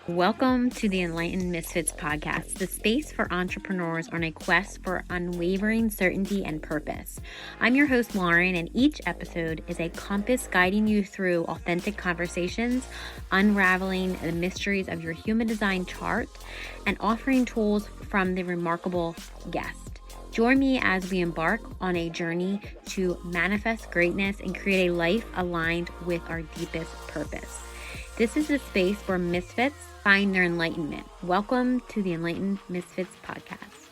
Welcome to the Enlightened Misfits podcast, the space for entrepreneurs on a quest for unwavering certainty and purpose. I'm your host, Lauren, and each episode is a compass guiding you through authentic conversations, unraveling the mysteries of your human design chart, and offering tools from the remarkable guest. Join me as we embark on a journey to manifest greatness and create a life aligned with our deepest purpose. This is the space where misfits find their enlightenment. Welcome to the Enlightened Misfits podcast.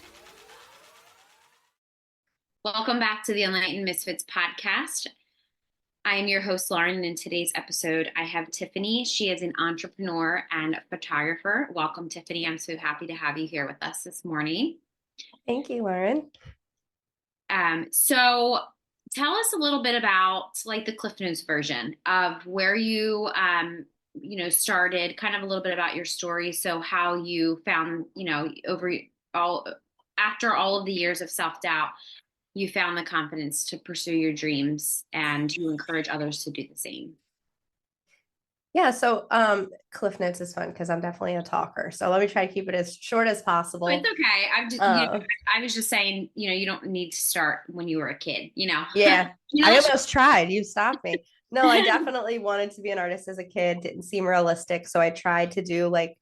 Welcome back to the Enlightened Misfits podcast. I am your host, Lauren, and in today's episode, I have Tiffany. She is an entrepreneur and a photographer. Welcome, Tiffany. I'm so happy to have you here with us this morning. Thank you, Lauren. So tell us a little bit about like the Cliff Notes version of where you started, kind of a little bit about your story. So how you found, after all of the years of self-doubt, you found the confidence to pursue your dreams and you encourage others to do the same. Yeah, so Cliff Notes is fun because I'm definitely a talker. So let me try to keep it as short as possible. It's okay. I was just saying, you don't need to start when you were a kid, Yeah, I almost tried. You stopped me. No, I definitely wanted to be an artist as a kid. Didn't seem realistic. So I tried to do like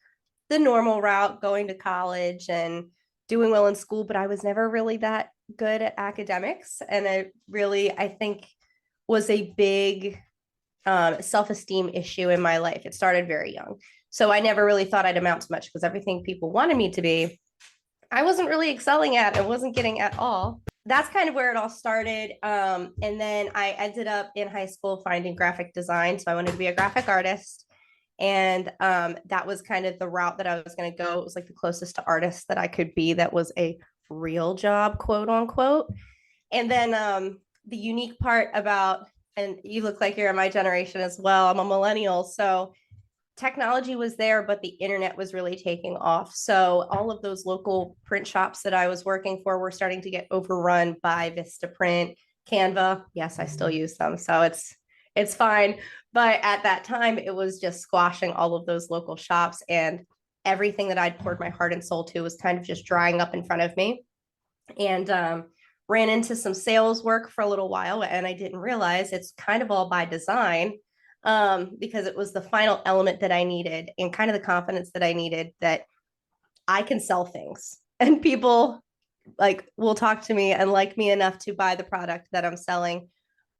the normal route, going to college and doing well in school, but I was never really that good at academics. And I think was a big self-esteem issue in my life. It started very young. So I never really thought I'd amount to much because everything people wanted me to be, I wasn't really excelling at. I wasn't getting at all. That's kind of where it all started. And then I ended up in high school finding graphic design. So I wanted to be a graphic artist. And that was kind of the route that I was going to go. It was like the closest to artist that I could be. That was a real job, quote unquote. And then the unique part about, and you look like you're in my generation as well. I'm a millennial. So technology was there, but the internet was really taking off. So all of those local print shops that I was working for were starting to get overrun by Vistaprint, Canva. Yes, I still use them. So it's fine. But at that time, it was just squashing all of those local shops, and everything that I'd poured my heart and soul to was kind of just drying up in front of me. And ran into some sales work for a little while, and I didn't realize it's kind of all by design, because it was the final element that I needed and kind of the confidence that I needed that I can sell things and people like will talk to me and like me enough to buy the product that I'm selling.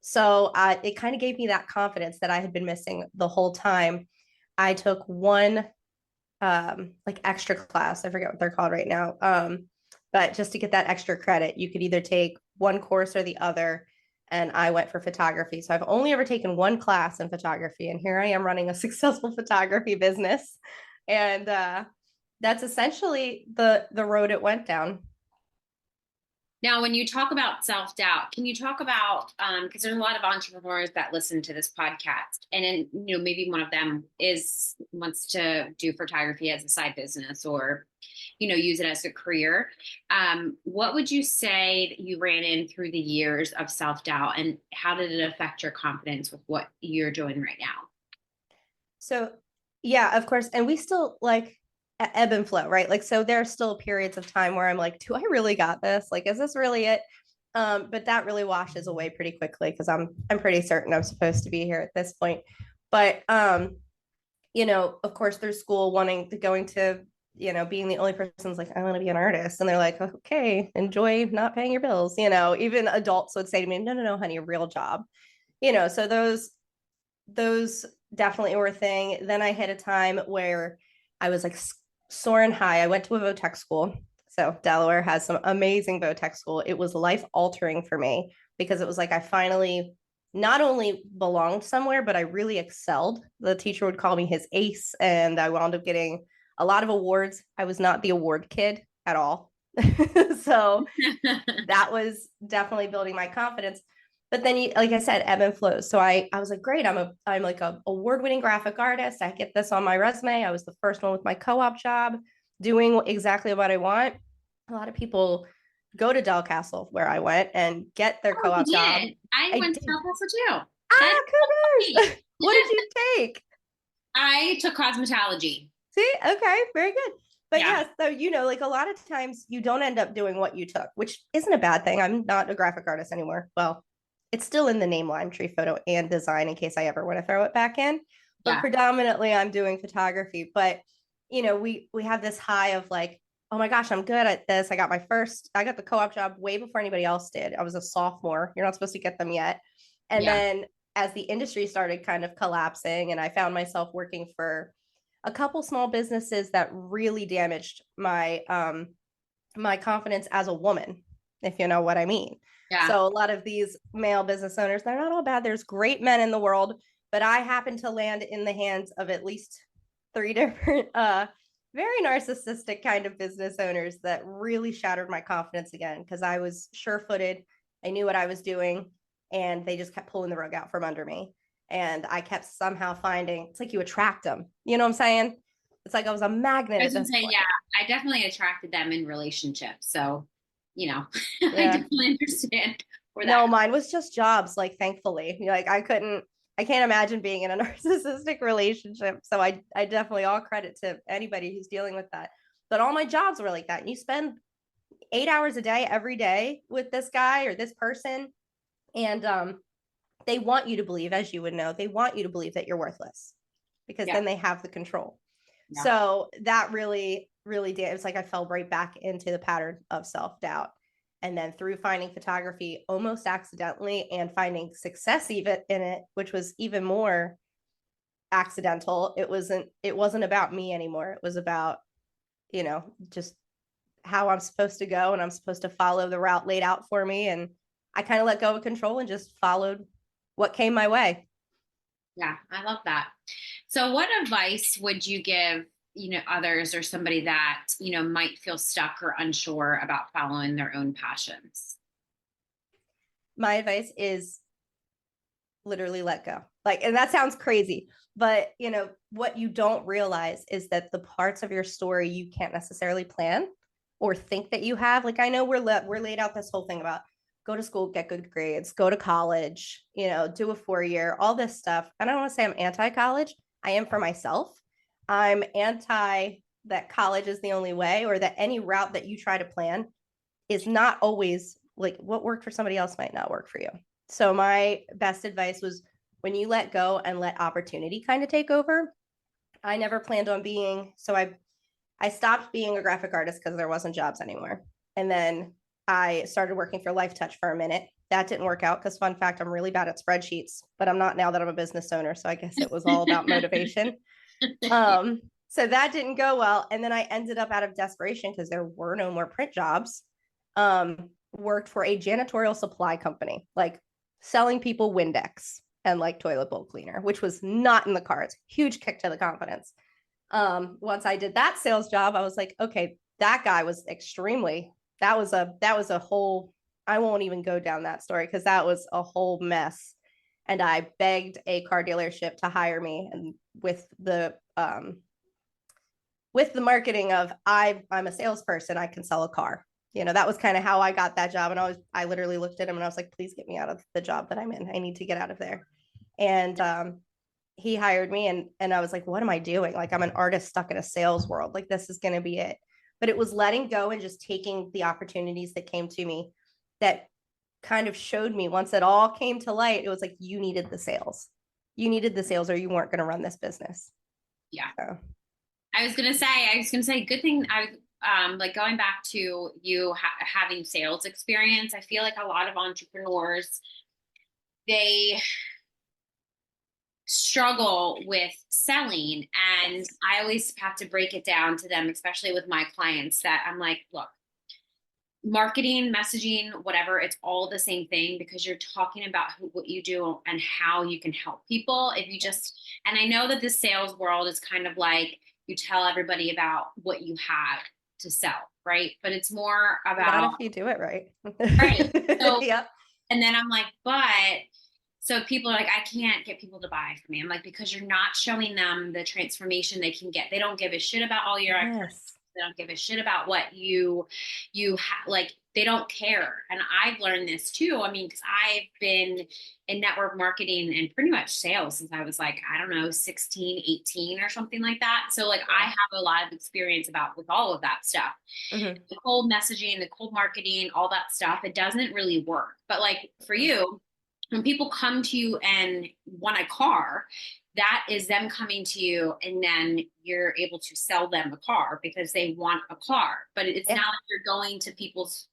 So it kind of gave me that confidence that I had been missing the whole time. I took one like extra class. I forget what they're called right now. But just to get that extra credit, you could either take one course or the other. And I went for photography. So I've only ever taken one class in photography. And here I am running a successful photography business. And that's essentially the road it went down. Now, when you talk about self-doubt, can you talk about, because there's a lot of entrepreneurs that listen to this podcast, and then, maybe one of them wants to do photography as a side business or, use it as a career. What would you say that you ran in through the years of self-doubt, and how did it affect your confidence with what you're doing right now? So, yeah, of course. And we still like ebb and flow, right? Like, so there are still periods of time where I'm like, do I really got this? Like, is this really it? But that really washes away pretty quickly because I'm pretty certain I'm supposed to be here at this point. But of course, there's school wanting to going to, being the only person's like, I want to be an artist. And they're like, okay, enjoy not paying your bills. Even adults would say to me, no, honey, a real job. So those definitely were a thing. Then I hit a time where I was like soaring high. I went to a vo-tech school. So Delaware has some amazing vo-tech school. It was life altering for me because it was like I finally not only belonged somewhere, but I really excelled. The teacher would call me his ace, and I wound up getting a lot of awards. I was not the award kid at all. So that was definitely building my confidence. But then, like I said, ebb and flows. So I was like, great, I'm like a award-winning graphic artist. I get this on my resume. I was the first one with my co-op job, doing exactly what I want. A lot of people go to Del Castle, where I went, and get their co-op job. I went to Del Castle too. What did you take? I took cosmetology. See, okay, very good. But Yeah. yes, so like a lot of times you don't end up doing what you took, which isn't a bad thing. I'm not a graphic artist anymore. Well, it's still in the name Lime Tree Photo and Design in case I ever want to throw it back in. But Yeah. predominantly I'm doing photography. But we have this high of like, oh my gosh, I'm good at this. I got the co-op job way before anybody else did. I was a sophomore. You're not supposed to get them yet. And Yeah. then as the industry started kind of collapsing and I found myself working for a couple small businesses that really damaged my confidence as a woman, if you know what I mean. Yeah. So a lot of these male business owners, they're not all bad. There's great men in the world, but I happen to land in the hands of at least three different very narcissistic kind of business owners that really shattered my confidence again because I was sure-footed. I knew what I was doing and they just kept pulling the rug out from under me. And I kept somehow finding it's like you attract them. You know what I'm saying? It's like I was a magnet I at was gonna this say, point. yeah, I definitely attracted them in relationships. So, I Yeah. definitely understand where that No, mine was just jobs, like thankfully. Like I can't imagine being in a narcissistic relationship. So I definitely all credit to anybody who's dealing with that. But all my jobs were like that. And you spend 8 hours a day every day with this guy or this person. And they want you to believe, as you would know, they want you to believe that you're worthless because yeah, then they have the control. yeah, So that really, really did. It was like I fell right back into the pattern of self-doubt. And then through finding photography almost accidentally and finding success even in it, which was even more accidental, it wasn't about me anymore. It was about, just how I'm supposed to go and I'm supposed to follow the route laid out for me. And I kind of let go of control and just followed what came my way. yeah. I love that. So, what advice would you give, others or somebody that, might feel stuck or unsure about following their own passions? My advice is literally let go. Like, and that sounds crazy, but what you don't realize is that the parts of your story you can't necessarily plan or think that you have. Like, I know we're laid out this whole thing about go to school, get good grades, go to college, do a 4 year, all this stuff. And I don't want to say I'm anti-college. I am for myself. I'm anti that college is the only way or that any route that you try to plan is not always like what worked for somebody else might not work for you. So my best advice was when you let go and let opportunity kind of take over. I never planned on being so I stopped being a graphic artist because there wasn't jobs anymore. And then I started working for Life Touch for a minute. That didn't work out because fun fact, I'm really bad at spreadsheets, but I'm not now that I'm a business owner. So I guess it was all about motivation. So that didn't go well. And then I ended up out of desperation because there were no more print jobs. Worked for a janitorial supply company, like selling people Windex and like toilet bowl cleaner, which was not in the cards. Huge kick to the confidence. Once I did that sales job, I was like, okay, that guy was that was a whole, I won't even go down that story because that was a whole mess. And I begged a car dealership to hire me and with the marketing of I'm a salesperson, I can sell a car. That was kind of how I got that job. And I literally looked at him and I was like, please get me out of the job that I'm in. I need to get out of there. And he hired me and I was like, what am I doing? Like I'm an artist stuck in a sales world. Like this is going to be it. But it was letting go and just taking the opportunities that came to me that kind of showed me once it all came to light, it was like you needed the sales. You needed the sales or you weren't going to run this business. Yeah. So I was gonna say, good thing like going back to you having sales experience. I feel like a lot of entrepreneurs, they struggle with selling. And I always have to break it down to them, especially with my clients, that I'm like, look, marketing, messaging, whatever, it's all the same thing because you're talking about what you do and how you can help people. If you just, and I know that the sales world is kind of like you tell everybody about what you have to sell, right? But it's more not about, if you do it right. right. So, Yep. and then I'm like, but so people are like, I can't get people to buy from me. I'm like, because you're not showing them the transformation they can get. They don't give a shit about all your Yes. They don't give a shit about what like, they don't care. And I've learned this too. I mean, because I've been in network marketing and pretty much sales since I was like, I don't know, 16, 18 or something like that. So like I have a lot of experience with all of that stuff. Mm-hmm. The cold messaging, the cold marketing, all that stuff, it doesn't really work. But like for you, when people come to you and want a car, that is them coming to you and then you're able to sell them a car because they want a car. But it's Yeah. not like you're going to people's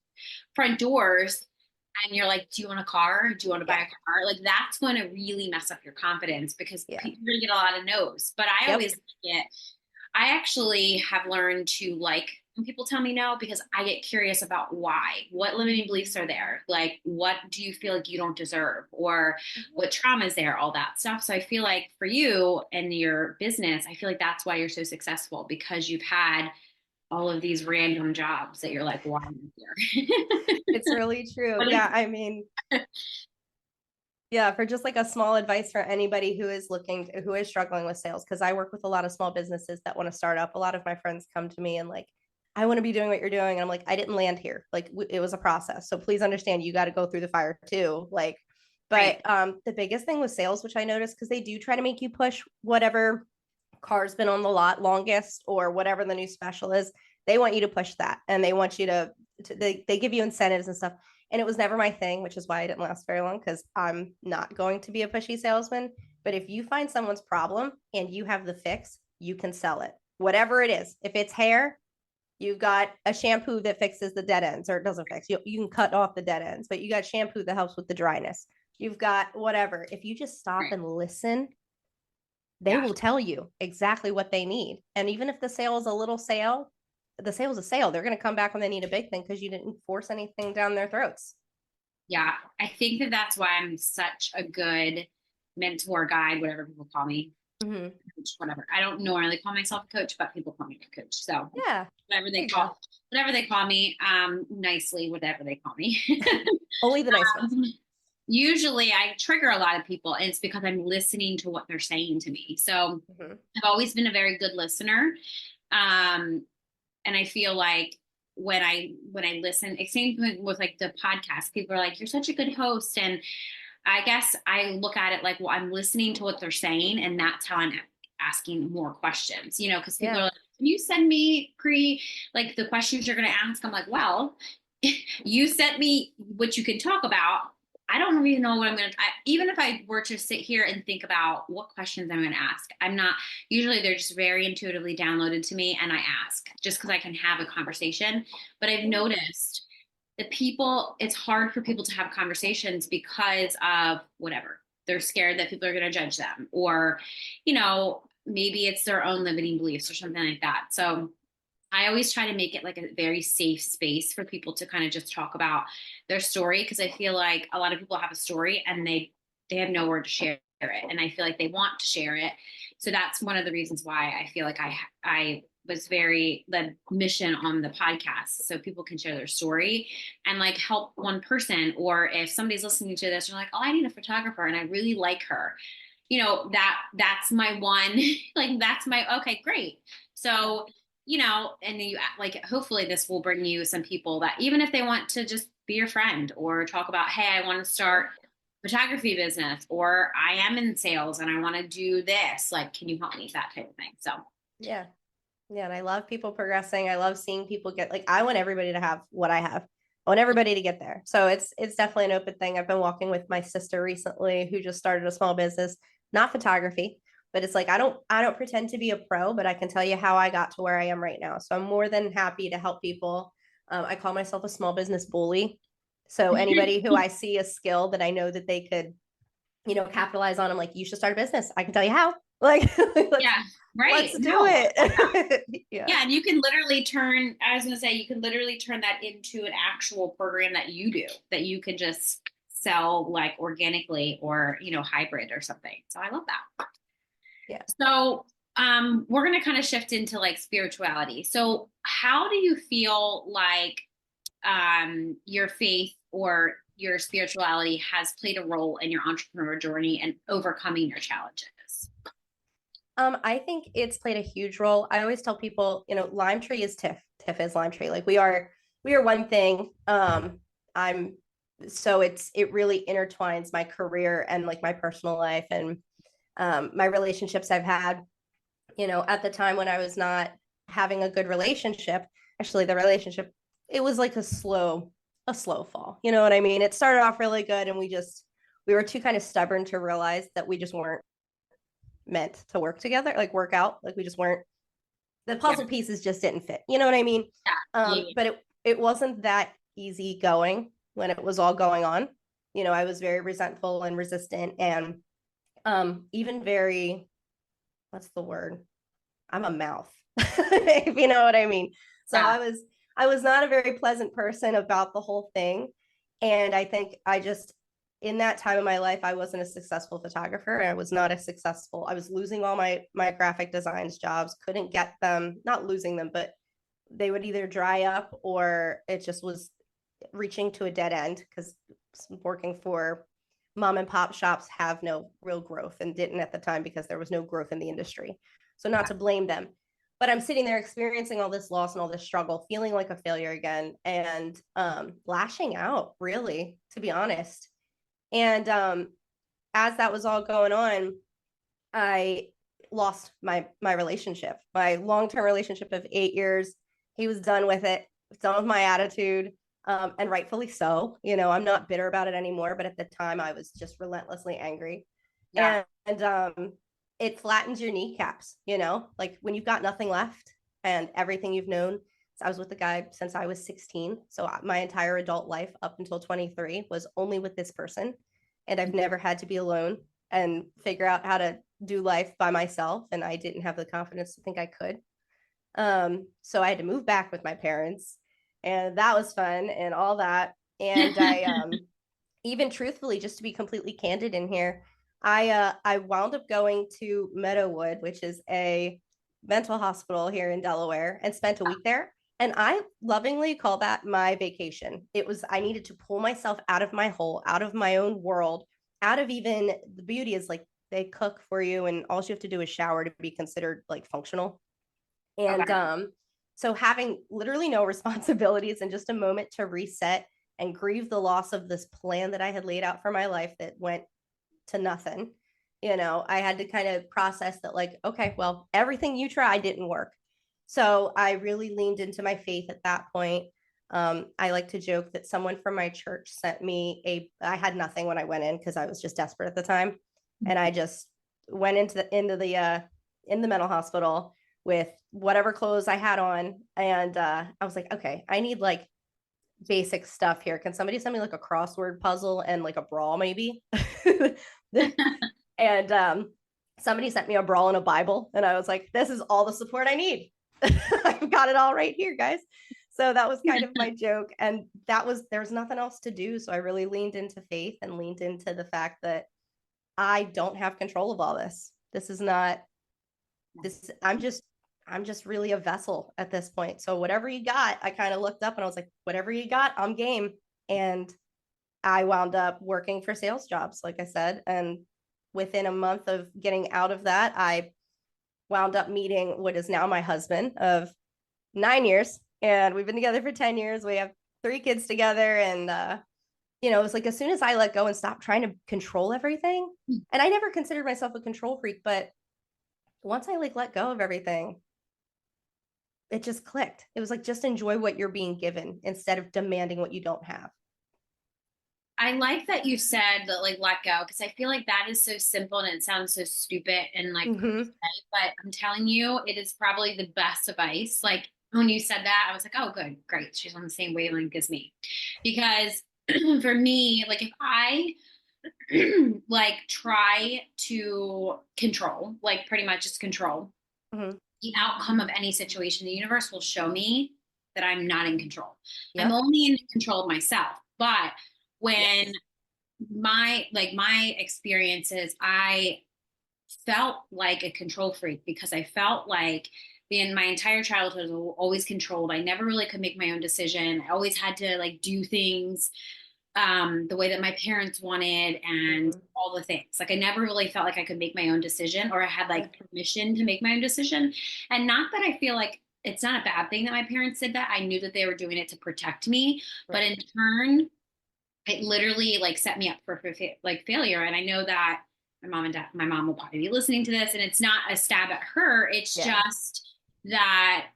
front doors and you're like, do you want a car? Do you want to buy a car? Like that's going to really mess up your confidence because Yeah. you're going to get a lot of no's. But I actually have learned to like when people tell me no because I get curious about why. What limiting beliefs are there? Like, what do you feel like you don't deserve? Or what trauma is there? All that stuff. So I feel like for you and your business, I feel like that's why you're so successful because you've had all of these random jobs that you're like, why am I here? It's really true. Yeah. I mean, yeah, for just like a small advice for anybody who is who is struggling with sales, because I work with a lot of small businesses that want to start up. A lot of my friends come to me and like, I want to be doing what you're doing. And I'm like, I didn't land here. Like it was a process. So please understand you got to go through the fire too. Like, but the biggest thing with sales, which I noticed, because they do try to make you push whatever car's been on the lot longest or whatever the new special is, they want you to push that and they want you they give you incentives and stuff. And it was never my thing, which is why I didn't last very long because I'm not going to be a pushy salesman. But if you find someone's problem and you have the fix, you can sell it, whatever it is. If it's hair, you've got a shampoo that fixes the dead ends, or it doesn't fix. You can cut off the dead ends, but you got shampoo that helps with the dryness. You've got whatever. If you just stop and listen, they will tell you exactly what they need. And even if the sale is a little sale, the sale is a sale. They're going to come back when they need a big thing because you didn't force anything down their throats. Yeah, I think that that's why I'm such a good mentor, guide, whatever people call me. Mm-hmm. Coach, whatever. I don't normally call myself a coach, but people call me a coach. So yeah, whatever they call me, nicely, whatever they call me. Only the nice ones. Usually I trigger a lot of people and it's because I'm listening to what they're saying to me. So I've always been a very good listener. And I feel like when I listen, same thing with like the podcast, people are like, you're such a good host. And I guess I look at it like, well, I'm listening to what they're saying, and that's how I'm asking more questions, because people are like, can you send me like the questions you're going to ask? I'm like, well, you sent me what you can talk about. I don't even know what I'm going to, even if I were to sit here and think about what questions I'm going to ask, I'm not, usually they're just very intuitively downloaded to me and I ask just because I can have a conversation. But I've noticed that it's hard for people to have conversations because of whatever. They're scared that people are going to judge them or, maybe it's their own limiting beliefs or something like that. So I always try to make it like a very safe space for people to kind of just talk about their story because I feel like a lot of people have a story and they have nowhere to share it, and I feel like they want to share it. So that's one of the reasons why I feel like I was the mission on the podcast so people can share their story and like help one person. Or if somebody's listening to this, you're like, oh, I need a photographer and I really like her. That's my one, like, that's my, okay, great. So and then you like, hopefully this will bring you some people that even if they want to just be your friend or talk about, hey, I want to start photography business, or I am in sales and I want to do this, like, can you help me? That type of thing. So yeah. And I love people progressing. I love seeing people I want everybody to have what I have. I want everybody to get there. So it's definitely an open thing. I've been walking with my sister recently who just started a small business, not photography, but it's like, I don't pretend to be a pro, but I can tell you how I got to where I am right now. So I'm more than happy to help people. I call myself a small business bully. So anybody who I see a skill that I know that they could, capitalize on, I'm like, you should start a business. I can tell you how. Like, yeah, right. Let's do it. Yeah. And you can literally turn that into an actual program that you do, that you can just sell like organically or, hybrid or something. So I love that. Yeah. So we're going to kind of shift into like spirituality. So how do you feel like your faith or your spirituality has played a role in your entrepreneur journey and overcoming your challenges? I think it's played a huge role. I always tell people, Lime Tree is Tiff. Tiff is Lime Tree. Like we are one thing. I'm so it really intertwines my career and like my personal life and my relationships I've had, at the time when I was not having a good relationship. Actually, the relationship, it was like a slow fall. You know what I mean? It started off really good and we were too kind of stubborn to realize that we just weren't meant to work together, like work out. Like we just weren't, the Yeah. puzzle pieces just didn't fit. You know what I mean? Yeah. But it wasn't that easy going when it was all going on. I was very resentful and resistant and even very, what's the word? I'm a mouth, if you know what I mean. So Yeah. I was not a very pleasant person about the whole thing. And I think in that time of my life, I wasn't a successful photographer. And I was losing all my graphic designs jobs, couldn't get them, not losing them, but they would either dry up or it just was reaching to a dead end because working for mom and pop shops have no real growth and didn't at the time because there was no growth in the industry. So not to blame them, but I'm sitting there experiencing all this loss and all this struggle, feeling like a failure again, and lashing out, really, to be honest. And as that was all going on, I lost my relationship, my long-term relationship of 8 years. He was done with it, done with my attitude, and rightfully so. I'm not bitter about it anymore, but at the time I was just relentlessly angry. Yeah. And it flattens your kneecaps, like when you've got nothing left and everything you've known. So I was with the guy since I was 16. So my entire adult life up until 23 was only with this person. And I've never had to be alone and figure out how to do life by myself. And I didn't have the confidence to think I could. So I had to move back with my parents, and that was fun and all that. And I even truthfully, just to be completely candid in here, I wound up going to Meadowood, which is a mental hospital here in Delaware, and spent a week there. And I lovingly call that my vacation. I needed to pull myself out of my hole, out of my own world, out of even the beauty is like they cook for you, and all you have to do is shower to be considered like functional. And Okay. so having literally no responsibilities and just a moment to reset and grieve the loss of this plan that I had laid out for my life that went to nothing. I had to kind of process that, like, okay, well, everything you tried didn't work. So I really leaned into my faith at that point. I like to joke that someone from my church sent me I had nothing when I went in because I was just desperate at the time. And I just went in the mental hospital with whatever clothes I had on. And I was like, okay, I need like basic stuff here. Can somebody send me like a crossword puzzle and like a bra maybe? And somebody sent me a bra and a Bible. And I was like, this is all the support I need. I've got it all right here, guys. So that was kind of my joke. And there's nothing else to do. So I really leaned into faith and leaned into the fact that I don't have control of all this. This is not this. I'm just really a vessel at this point. So whatever you got, I kind of looked up and I was like, whatever you got, I'm game. And I wound up working for sales jobs, like I said. And within a month of getting out of that, I wound up meeting what is now my husband of 9 years. And we've been together for 10 years. We have 3 kids together. And, it was like as soon as I let go and stopped trying to control everything, and I never considered myself a control freak, but once I like let go of everything, it just clicked. It was like, just enjoy what you're being given instead of demanding what you don't have. I like that you said that, like, let go, because I feel like that is so simple and it sounds so stupid and like cliche, Mm-hmm. but I'm telling you, it is probably the best advice. Like when you said that, I was like, oh, good, great. She's on the same wavelength as me. Because for me, like if I like try to control, like pretty much just control Mm-hmm. the outcome of any situation, the universe will show me that I'm not in control. I'm Yep. only in control of myself. But when Yes. my experiences, I felt like a control freak because I felt like in my entire childhood I was always controlled. I never really could make my own decision. I always had to like do things the way that my parents wanted and all the things. Like I never really felt like I could make my own decision or I had like permission to make my own decision. And not that I feel like it's not a bad thing that my parents did that. I knew that they were doing it to protect me, but in turn, it literally like set me up for like failure. And I know that my mom will probably be listening to this, and it's not a stab at her. It's just that,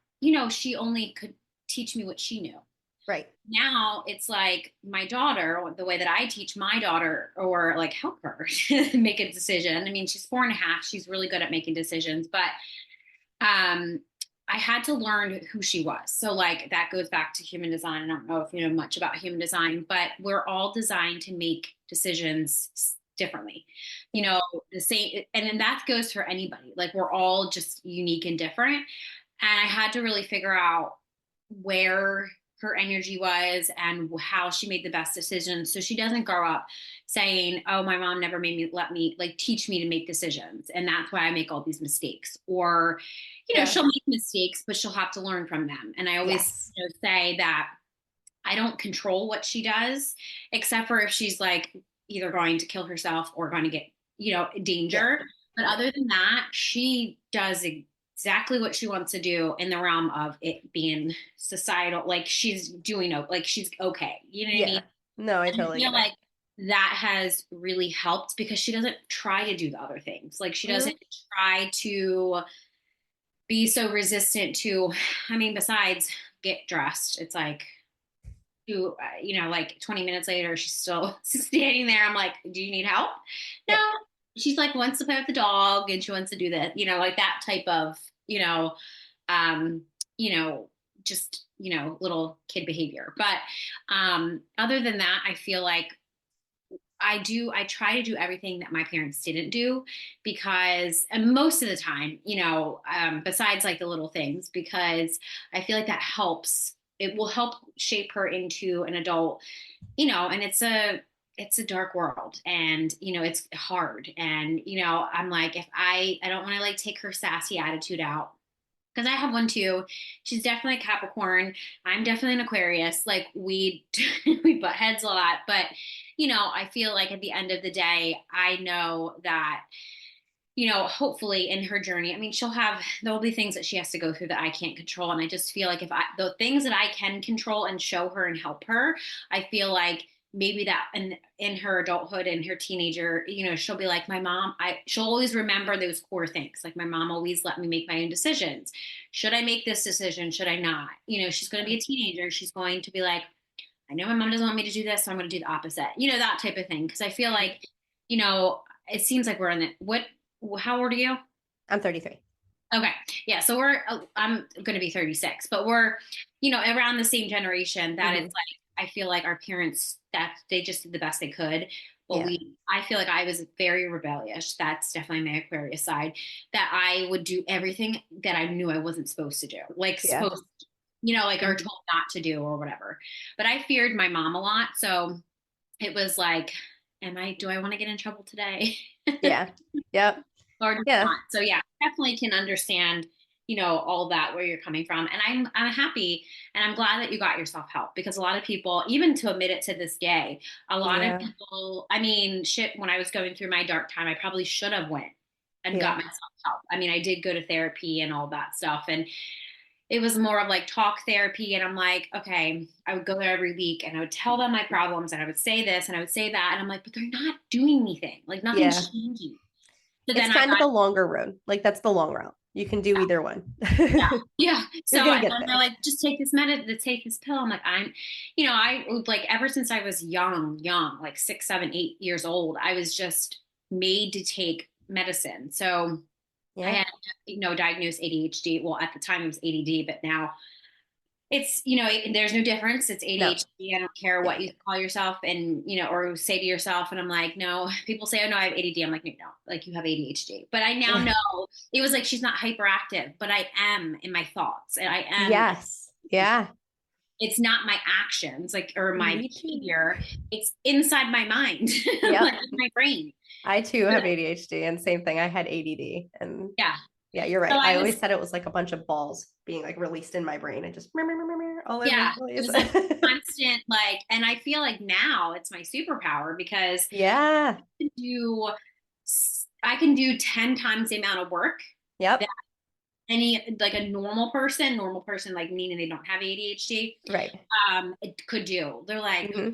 she only could teach me what she knew. Right. Now it's like my daughter, the way that I teach my daughter or like help her make a decision. I mean, she's 4.5. She's really good at making decisions, but I had to learn who she was. So like that goes back to human design. I don't know if you know much about human design, but we're all designed to make decisions differently, the same. And then that goes for anybody. Like we're all just unique and different. And I had to really figure out where her energy was and how she made the best decisions. So she doesn't grow up saying, oh, my mom never made me teach me to make decisions. And that's why I make all these mistakes. Or, she'll make mistakes, but she'll have to learn from them. And I always say that I don't control what she does, except for if she's like either going to kill herself or going to get, danger. But other than that, she does exactly what she wants to do in the realm of it being societal. Like she's doing, like she's okay. You know what I mean? No, I totally feel like that has really helped because she doesn't try to do the other things. Like she doesn't try to be so resistant to, besides get dressed, it's like, like 20 minutes later, she's still standing there. I'm like, do you need help? No. She's like, wants to play with the dog and she wants to do that, like that type of, just, little kid behavior. But other than that, I feel like I try to do everything that my parents didn't do because, and most of the time, besides like the little things, because I feel like that helps. It will help shape her into an adult, and it's a dark world and, it's hard. And, I'm like, if I don't want to like take her sassy attitude out because I have one too. She's definitely a Capricorn. I'm definitely an Aquarius. Like we, we butt heads a lot, but I feel like at the end of the day, I know that, hopefully in her journey, there'll be things that she has to go through that I can't control. And I just feel like the things that I can control and show her and help her, I feel like maybe that in her adulthood and her teenager, she'll be like, my mom, she'll always remember those core things. Like my mom always let me make my own decisions. Should I make this decision? Should I not? She's going to be a teenager. She's going to be like, I know my mom doesn't want me to do this, so I'm going to do the opposite, that type of thing. Cause I feel like, it seems like we're in how old are you? I'm 33. Okay. Yeah. So I'm going to be 36, but we're, around the same generation that it's like, I feel like our parents, that they just did the best they could. But I feel like I was very rebellious. That's definitely my Aquarius side, that I would do everything that I knew I wasn't supposed to do. Like supposed, like or told not to do or whatever. But I feared my mom a lot. So it was like, do I want to get in trouble today? Yeah. Yep. Or not. So definitely can understand, all that where you're coming from. And I'm happy and I'm glad that you got yourself help because a lot of people, even to admit it to this day, a lot of people, when I was going through my dark time, I probably should have went and got myself help. I did go to therapy and all that stuff. And it was more of like talk therapy. And I'm like, okay, I would go there every week and I would tell them my problems and I would say this and I would say that. And I'm like, but they're not doing anything. Like nothing's changing. So it's kind of the longer road. Like that's the long route. You can do either one. Yeah. So they're like, just take take this pill. I'm like, I would like, ever since I was young, like 6, 7, 8 years old, I was just made to take medicine. So I had, diagnosed ADHD. Well, at the time it was ADD, but now it's, there's no difference. It's ADHD. No. I don't care what you call yourself and, or say to yourself. And I'm like, no, people say, oh no, I have ADD. I'm like, no, like you have ADHD, but I now know it was like, she's not hyperactive, but I am in my thoughts and I am. Yes. Yeah. It's not my actions, like, or my behavior. It's inside my mind, like my brain. I too have ADHD and same thing. I had ADD and Yeah, you're So right. I I was, always said it was like a bunch of balls being like released in my brain and just all over the yeah, it place. was like constant, like, and I feel like now it's my superpower because Yeah. I can do, I can do 10 times the amount of work that Yep. any, like a normal person, like meaning they don't have ADHD, Right. it could do. They're like, Hmm.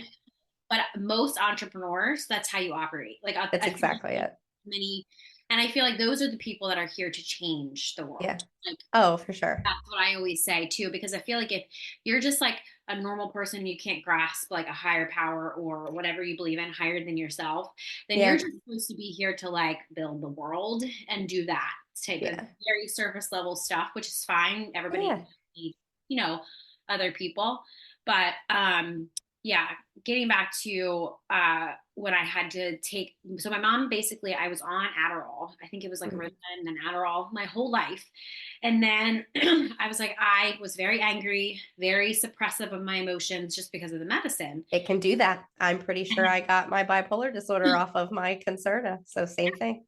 but most entrepreneurs, that's how you operate. Like That's I feel exactly like it. many, and I feel like those are the people that are here to change the Yeah. world. Like Oh, for sure. that's what I always say too, because I feel like if you're just like a normal person, you can't grasp like a higher power or whatever you believe in higher than yourself, then you're Yeah. just supposed to be here to like build the world and do that type of Yeah. very surface level stuff, which is fine. Everybody Yeah. needs, you know, other people. But yeah, getting back to when I had to take, so my mom basically, I was on Adderall. I think it was like Mhm. Ritalin and Adderall my whole life. And then I was like, I was very angry, very suppressive of my emotions just because of the medicine. It can do that. I'm pretty sure I got my bipolar disorder off of my Concerta. So same thing.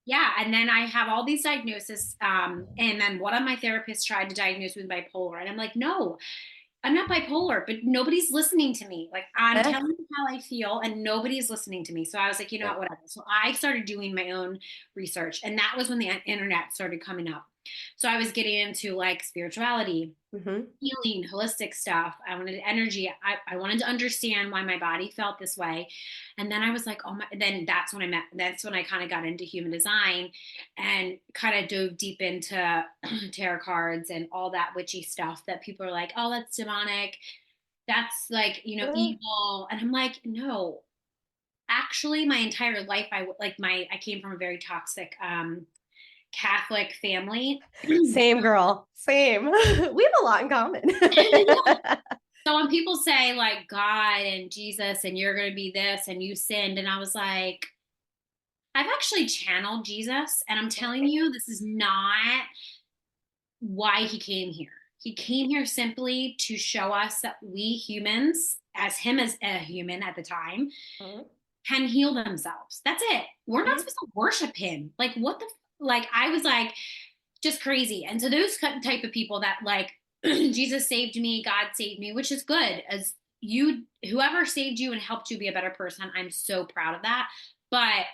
Yeah. And then I have all these diagnoses. And then one of my therapists tried to diagnose me with bipolar. And I'm like, no, I'm not bipolar, but nobody's listening to me. Like I'm Yeah. telling you how I feel and nobody's listening to me. So I was like, you know Yeah. what, whatever. So I started doing my own research and that was when the internet started coming up. So I was getting into like spirituality, Hmm. healing, holistic stuff. I wanted energy. I wanted to understand why my body felt this way. And then I was like, oh my, then that's when I kind of got into human design and kind of dove deep into tarot cards and all that witchy stuff that people are like, oh, that's demonic. That's like, Yeah. evil. And I'm like, no, actually my entire life, I came from a very toxic, Catholic family. Same girl. Same. We have a lot in common. So when people say like God and Jesus and you're going to be this and you sinned, and I was like, I've actually channeled Jesus, and I'm telling you, this is not why he came here. He came here simply to show us that we humans, as him as a human at the time, Mhm. can heal themselves. That's it. We're not Mhm. supposed to worship him. Like what the like I was like just crazy. And to those type of people that like Jesus saved me, God saved me, which is good. As you, whoever saved you and helped you be a better person, I'm so proud of that. But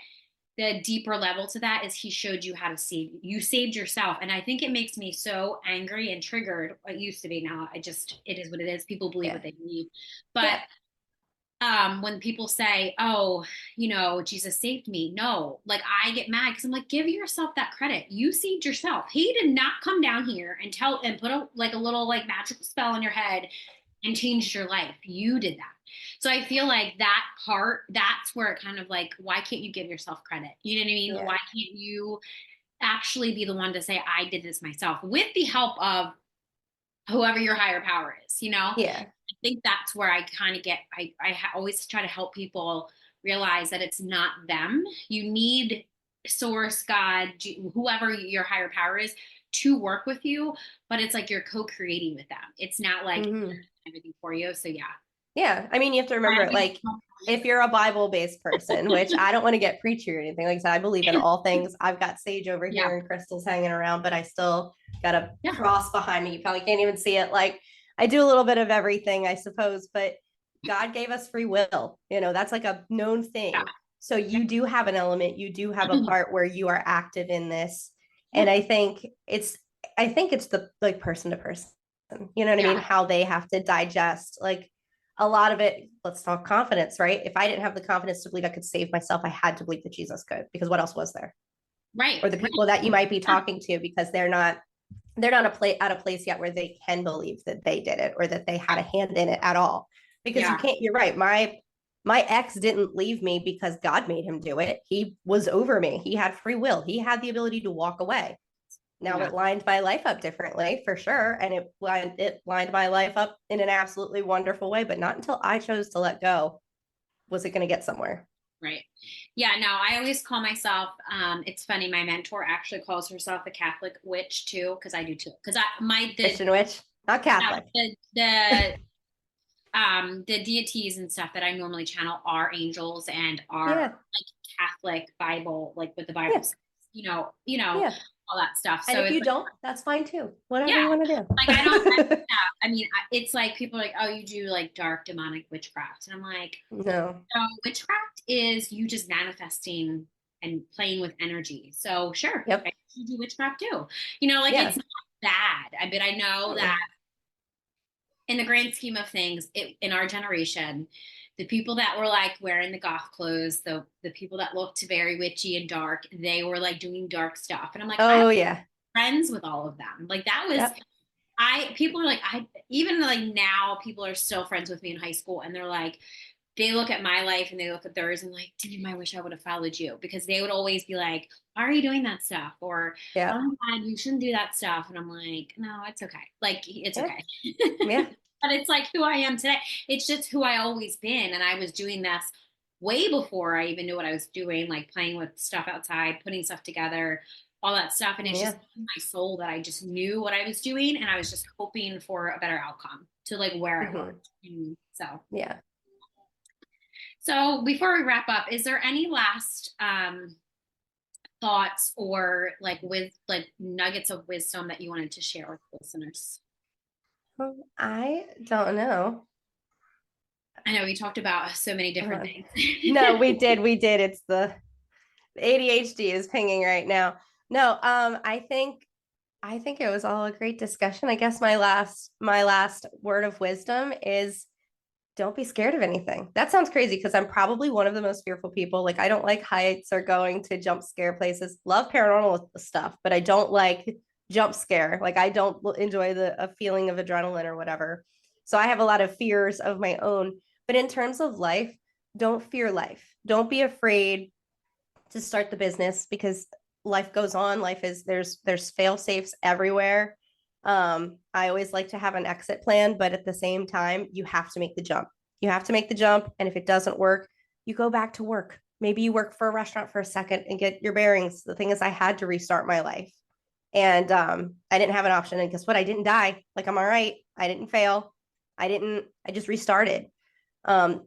the deeper level to that is he showed you how to save you saved yourself. And I think it makes me so angry and triggered. It used to be, now I just, it is what it is. People believe Yeah. what they believe. But Yeah. when people say, oh, Jesus saved me. No, like I get mad because I'm like, give yourself that credit. You saved yourself. He did not come down here and put a little like magical spell on your head and changed your life. You did that. So I feel like that part, that's where it kind of like, why can't you give yourself credit? You know what I mean? Yeah. Why can't you actually be the one to say, I did this myself with the help of whoever your higher power is, Yeah. I think that's where I kind of get, always try to help people realize that it's not them. You need source, God, whoever your higher power is to work with you, but it's like you're co-creating with them. It's not like Hmm. everything for you. So yeah. Yeah. I mean, you have to remember, like, if you're a Bible-based person, which I don't want to get preachy or anything, like I said, I believe in all things. I've got sage over Yeah. here and crystals hanging around, but I still got a Yeah. cross behind me. You probably can't even see it. Like, I do a little bit of everything, I suppose, but God gave us free will. That's like a known Yeah. thing. So you do have an element, you do have a part where you are active in this. And Yeah. I think it's the like person to person. You know what I mean? Yeah. How they have to digest like a lot of it. Let's talk confidence, right? If I didn't have the confidence to believe I could save myself, I had to believe that Jesus could, because what else was there? Right. Or the Right. people that you might be talking to, because they're not at a place yet where they can believe that they did it or that they had a hand in it at all. Because you Yeah. can't, you're right. My ex didn't leave me because God made him do it. He was over me. He had free will. He had the ability to walk away. Now Yeah. it lined my life up differently for sure. And it lined my life up in an absolutely wonderful way, but not until I chose to let go was it going to get somewhere. Right. Yeah, no, I always call myself, it's funny, my mentor actually calls herself a Catholic witch too, because I do too. Because Christian witch, not Catholic. the deities and stuff that I normally channel are angels and are Yeah. like Catholic Bible, like what the Bible Yeah. says. Yeah. all that stuff. And So if it's you like, don't, that's fine too. Whatever yeah, you want to like I don't, do. I mean, it's like people are like, oh, you do like dark demonic witchcraft. And I'm like, No. so witchcraft is you just manifesting and playing with energy. So sure, I Yep. you do witchcraft too. Like Yeah. it's not bad. But I know that Mm-mm. in the grand scheme of things, in our generation, the people that were like wearing the goth clothes, the people that looked very witchy and dark, they were like doing dark stuff. And I'm like, I'm Oh yeah. friends with all of them. Like that was Yep. people are like, I even like now people are still friends with me in high school and they're like, they look at my life and they look at theirs and like, damn, I wish I would have followed you because they would always be like, why are you doing that stuff? Or, oh Yep. my God, you shouldn't do that stuff. And I'm like, no, it's okay. Like, it's Yep. okay. Yeah. But it's like who I am today. It's just who I always been. And I was doing this way before I even knew what I was doing, like playing with stuff outside, putting stuff together, all that stuff. And it's just Yeah. in my soul that I just knew what I was doing. And I was just hoping for a better outcome to like where I Hmm. worked. And Yeah. so before we wrap up, is there any last thoughts or like with like nuggets of wisdom that you wanted to share with listeners? I don't know. I know we talked about so many different things. No, we did. We did. It's the ADHD is pinging right now. No, I think it was all a great discussion. I guess my last word of wisdom is don't be scared of anything. That sounds crazy because I'm probably one of the most fearful people. Like I don't like heights or going to jump scare places. Love paranormal stuff, but I don't like jump scare. Like I don't enjoy the a feeling of adrenaline or whatever. So I have a lot of fears of my own. But in terms of life, don't fear life. Don't be afraid to start the business because life goes on. Life is there's fail safes everywhere. I always like to have an exit plan, but at the same time, you have to make the jump. You have to make the jump. And if it doesn't work, you go back to work. Maybe you work for a restaurant for a second and get your bearings. The thing is, I had to restart my life. And I didn't have an option. And guess what? I didn't die. Like I'm all right. I didn't fail. I just restarted.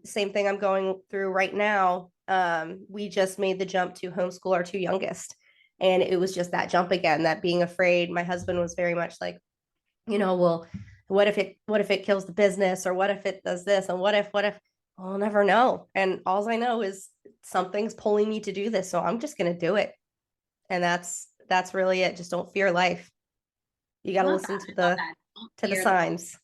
Same thing I'm going through right now. We just made the jump to homeschool our two youngest. And it was just that jump again, that being afraid. My husband was very much like, well, what if it kills the business, or what if it does this, and what if I'll never know. And all I know is something's pulling me to do this. So I'm just gonna do it. And that's really it. Just don't fear life. You gotta Love listen that. to I love the that. to the Fear. signs.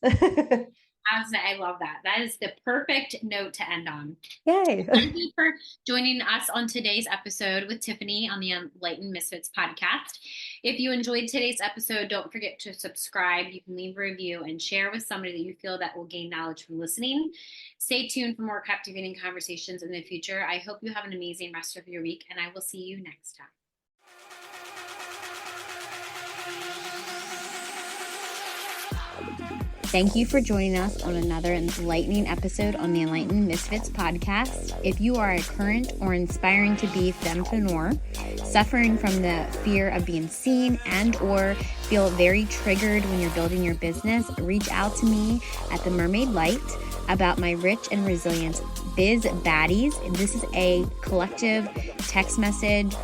I love that. That is the perfect note to end on. Yay. Thank you for joining us on today's episode with Tiffany on the Enlightened Misfits podcast. If you enjoyed today's episode, don't forget to subscribe. You can leave a review and share with somebody that you feel that will gain knowledge from listening. Stay tuned for more captivating conversations in the future. I hope you have an amazing rest of your week, and I will see you next time. Thank you for joining us on another enlightening episode on the Enlightened Misfits podcast. If you are a current or inspiring to be fempreneur, suffering from the fear of being seen and or feel very triggered when you're building your business, reach out to me at The Mermaid Light about my Rich and Resilient Biz Baddies. This is a collective text message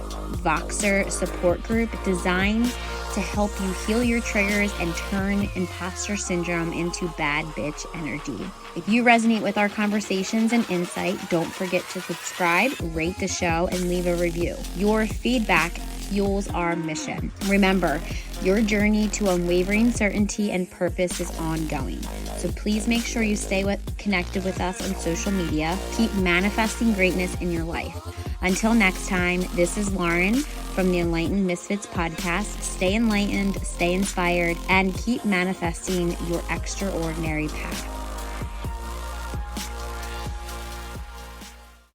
Voxer support group designed to help you heal your triggers and turn imposter syndrome into bad bitch energy. If you resonate with our conversations and insight, don't forget to subscribe, rate the show, and leave a review. Your feedback fuels our mission. Remember, your journey to unwavering certainty and purpose is ongoing. So please make sure you stay connected with us on social media. Keep manifesting greatness in your life. Until next time, this is Lauren from the Enlightened Misfits podcast. Stay enlightened, stay inspired, and keep manifesting your extraordinary path.